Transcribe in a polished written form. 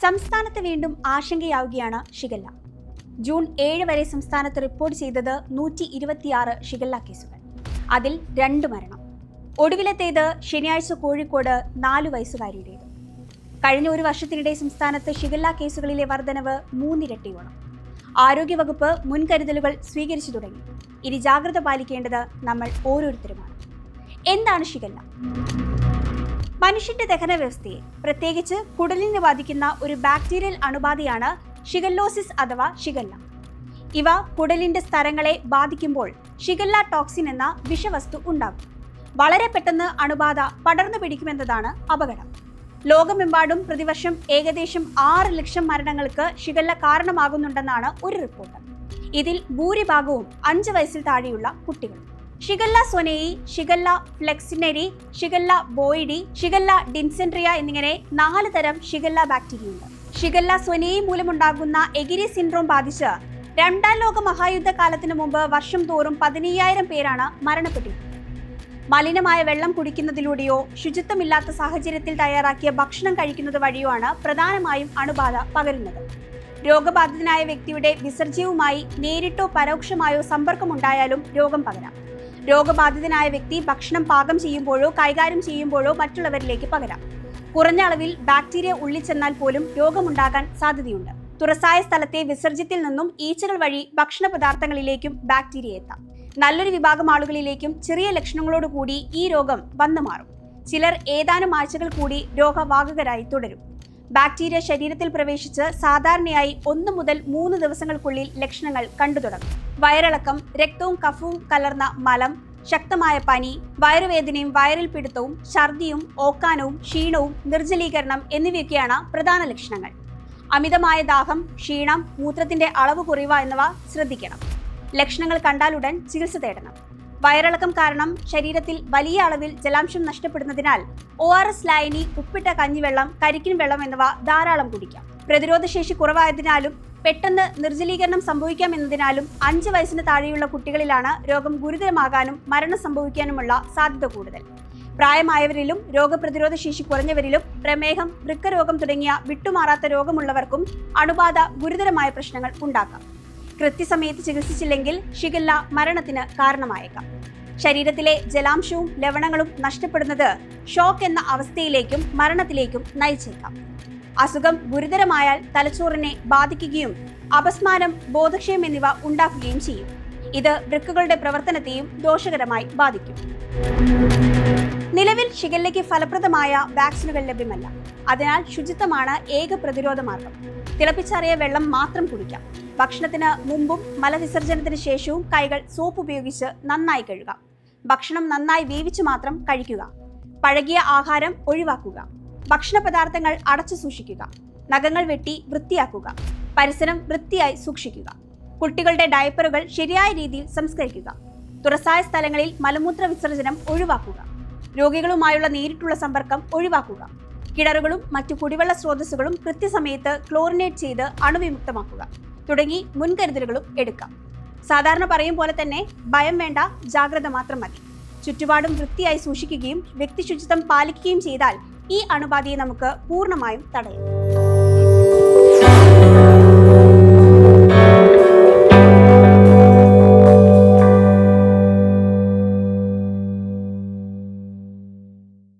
സംസ്ഥാനത്ത് വീണ്ടും ആശങ്കയാവുകയാണ് shigella. June 7 വരെ സംസ്ഥാനത്ത് റിപ്പോർട്ട് ചെയ്തത് 126 ഷിഗല്ല കേസുകൾ. അതിൽ 2 മരണം. ഒടുവിലത്തേത് ശനിയാഴ്ച കോഴിക്കോട് 4 വയസ്സുകാരിയുടേത്. കഴിഞ്ഞ ഒരു വർഷത്തിനിടെ സംസ്ഥാനത്ത് ഷിഗല്ല കേസുകളിലെ വർധനവ് 3 ഇരട്ടിയോളം. ആരോഗ്യവകുപ്പ് മുൻകരുതലുകൾ സ്വീകരിച്ചു തുടങ്ങി. ഇനി ജാഗ്രത പാലിക്കേണ്ടത് നമ്മൾ ഓരോരുത്തരുമാണ്. എന്താണ് ഷിഗല്ല? മനുഷ്യന്റെ ദഹന വ്യവസ്ഥയെ, പ്രത്യേകിച്ച് കുടലിനെ ബാധിക്കുന്ന ഒരു ബാക്ടീരിയൽ അണുബാധയാണ് ഷിഗല്ലോസിസ് അഥവാ ഷിഗല്ല. ഇവ കുടലിന്റെ സ്തരങ്ങളെ ബാധിക്കുമ്പോൾ ഷിഗല്ല ടോക്സിൻ എന്ന വിഷവസ്തു ഉണ്ടാകും. വളരെ പെട്ടെന്ന് അണുബാധ പടർന്നു പിടിക്കുമെന്നതാണ് അപകടം. ലോകമെമ്പാടും പ്രതിവർഷം ഏകദേശം 6 ലക്ഷം മരണങ്ങൾക്ക് ഷിഗല്ല കാരണമാകുന്നുണ്ടെന്നാണ് ഒരു റിപ്പോർട്ട്. ഇതിൽ ഭൂരിഭാഗവും 5 വയസ്സിൽ താഴെയുള്ള കുട്ടികൾ. Shigella sonnei, Shigella flexneri, Shigella boydii, Shigella dysenteriae എന്നിങ്ങനെ 4 തരം ഷിഗല്ല ബാക്ടീരിയയുണ്ട്. ഷിഗല്ല സ്വനേയി മൂലമുണ്ടാകുന്ന എഗിരി സിൻഡ്രോം ബാധിച്ച് 2ാം ലോക മഹായുദ്ധ കാലത്തിന് മുമ്പ് വർഷം തോറും 15,000 പേരാണ് മരണപ്പെട്ടിരുന്നത്. മലിനമായ വെള്ളം കുടിക്കുന്നതിലൂടെയോ ശുചിത്വമില്ലാത്ത സാഹചര്യത്തിൽ തയ്യാറാക്കിയ ഭക്ഷണം കഴിക്കുന്നത് വഴിയോ ആണ് പ്രധാനമായും അണുബാധ പകരുന്നത്. രോഗബാധിതനായ വ്യക്തിയുടെ വിസർജ്യവുമായി നേരിട്ടോ പരോക്ഷമായോ സമ്പർക്കമുണ്ടായാലും രോഗം പകരാം. രോഗബാധിതനായ വ്യക്തി ഭക്ഷണം പാകം ചെയ്യുമ്പോഴോ കൈകാര്യം ചെയ്യുമ്പോഴോ മറ്റുള്ളവരിലേക്ക് പകരാം. കുറഞ്ഞ അളവിൽ ബാക്ടീരിയ ഉള്ളിൽ ചെന്നാൽ പോലും രോഗമുണ്ടാകാൻ സാധ്യതയുണ്ട്. തുറസായ സ്ഥലത്തെ വിസർജ്യത്തിൽ നിന്നും ഈച്ചകൾ വഴി ഭക്ഷണ പദാർത്ഥങ്ങളിലേക്കും ബാക്ടീരിയ എത്താം. നല്ലൊരു വിഭാഗം ആളുകളിലേക്കും ചെറിയ ലക്ഷണങ്ങളോടുകൂടി ഈ രോഗം വന്നു മാറും. ചിലർ ഏതാനും ആഴ്ചകൾ കൂടി രോഗവാഹകരായി തുടരും. ബാക്ടീരിയ ശരീരത്തിൽ പ്രവേശിച്ച് സാധാരണയായി 1 മുതൽ 3 ദിവസങ്ങൾക്കുള്ളിൽ ലക്ഷണങ്ങൾ കണ്ടു തുടങ്ങും. വയറിളക്കം, രക്തവും കഫവും കലർന്ന മലം, ശക്തമായ പനി, വയറുവേദനയും വയറിൽ പിടുത്തവും ഛർദിയും ഓക്കാനവും ക്ഷീണവും നിർജ്ജലീകരണം എന്നിവയൊക്കെയാണ് പ്രധാന ലക്ഷണങ്ങൾ. അമിതമായ ദാഹം, ക്ഷീണം, മൂത്രത്തിന്റെ അളവ് കുറയുക എന്നിവ ശ്രദ്ധിക്കണം. ലക്ഷണങ്ങൾ കണ്ടാലുടൻ ചികിത്സ തേടണം. വയറിളക്കം കാരണം ശരീരത്തിൽ വലിയ അളവിൽ ജലാംശം നഷ്ടപ്പെടുന്നതിനാൽ ORS ലായനി, ഉപ്പിട്ട കഞ്ഞിവെള്ളം, കരിക്കിൻ വെള്ളം എന്നിവ ധാരാളം കുടിക്കാം. പ്രതിരോധശേഷി കുറവായതിനാലും പെട്ടെന്ന് നിർജ്ജലീകരണം സംഭവിക്കാമെന്നതിനാലും 5 വയസ്സിന് താഴെയുള്ള കുട്ടികളിലാണ് രോഗം ഗുരുതരമാകാനും മരണം സംഭവിക്കാനുമുള്ള സാധ്യത കൂടുതൽ. പ്രായമായവരിലും രോഗപ്രതിരോധ ശേഷി കുറഞ്ഞവരിലും പ്രമേഹം, വൃക്കരോഗം തുടങ്ങിയ വിട്ടുമാറാത്ത രോഗമുള്ളവർക്കും അണുബാധ ഗുരുതരമായ പ്രശ്നങ്ങൾ ഉണ്ടാക്കാം. കൃത്യസമയത്ത് ചികിത്സിച്ചില്ലെങ്കിൽ ഷിഗല്ല മരണത്തിന് കാരണമായേക്കാം. ശരീരത്തിലെ ജലാംശവും ലവണങ്ങളും നഷ്ടപ്പെടുന്നത് ഷോക്ക് എന്ന അവസ്ഥയിലേക്കും മരണത്തിലേക്കും നയിച്ചേക്കാം. അസുഖം ഗുരുതരമായാൽ തലച്ചോറിനെ ബാധിക്കുകയും അപസ്മാരം, ബോധക്ഷയം എന്നിവ ഉണ്ടാക്കുകയും ചെയ്യും. ഇത് വൃക്കകളുടെ പ്രവർത്തനത്തെയും ദോഷകരമായി ബാധിക്കും. നിലവിൽ ഷിഗല്ലയ്ക്ക് ഫലപ്രദമായ വാക്സിനുകൾ ലഭ്യമല്ല. അതിനാൽ ശുചിത്വമാണ് ഏക പ്രതിരോധ മാർഗം. തിളപ്പിച്ചാറിയ വെള്ളം മാത്രം കുടിക്കാം. ഭക്ഷണത്തിന് മുമ്പും മലവിസർജനത്തിന് ശേഷവും കൈകൾ സോപ്പ് ഉപയോഗിച്ച് നന്നായി കഴുകാം. ഭക്ഷണം നന്നായി വേവിച്ച് മാത്രം കഴിക്കുക. പഴകിയ ആഹാരം ഒഴിവാക്കുക. ഭക്ഷണ പദാർത്ഥങ്ങൾ അടച്ചു സൂക്ഷിക്കുക. നഖങ്ങൾ വെട്ടി വൃത്തിയാക്കുക. പരിസരം വൃത്തിയായി സൂക്ഷിക്കുക. കുട്ടികളുടെ ഡയപ്പറുകൾ ശരിയായ രീതിയിൽ സംസ്കരിക്കുക. തുറസായ സ്ഥലങ്ങളിൽ മലമൂത്ര വിസർജനം ഒഴിവാക്കുക. രോഗികളുമായുള്ള നേരിട്ടുള്ള സമ്പർക്കം ഒഴിവാക്കുക. കിണറുകളും മറ്റു കുടിവെള്ള സ്രോതസ്സുകളും കൃത്യസമയത്ത് ക്ലോറിനേറ്റ് ചെയ്ത് അണുവിമുക്തമാക്കുക തുടങ്ങി മുൻകരുതലുകളും എടുക്കാം. സാധാരണ പറയും പോലെ തന്നെ ഭയം വേണ്ട, ജാഗ്രത മാത്രം മതി. ചുറ്റുപാടും വൃത്തിയായി സൂക്ഷിക്കുകയും വ്യക്തി ശുചിത്വം പാലിക്കുകയും ചെയ്താൽ ഈ അണുബാധയെ നമുക്ക് പൂർണ്ണമായും തടയാം.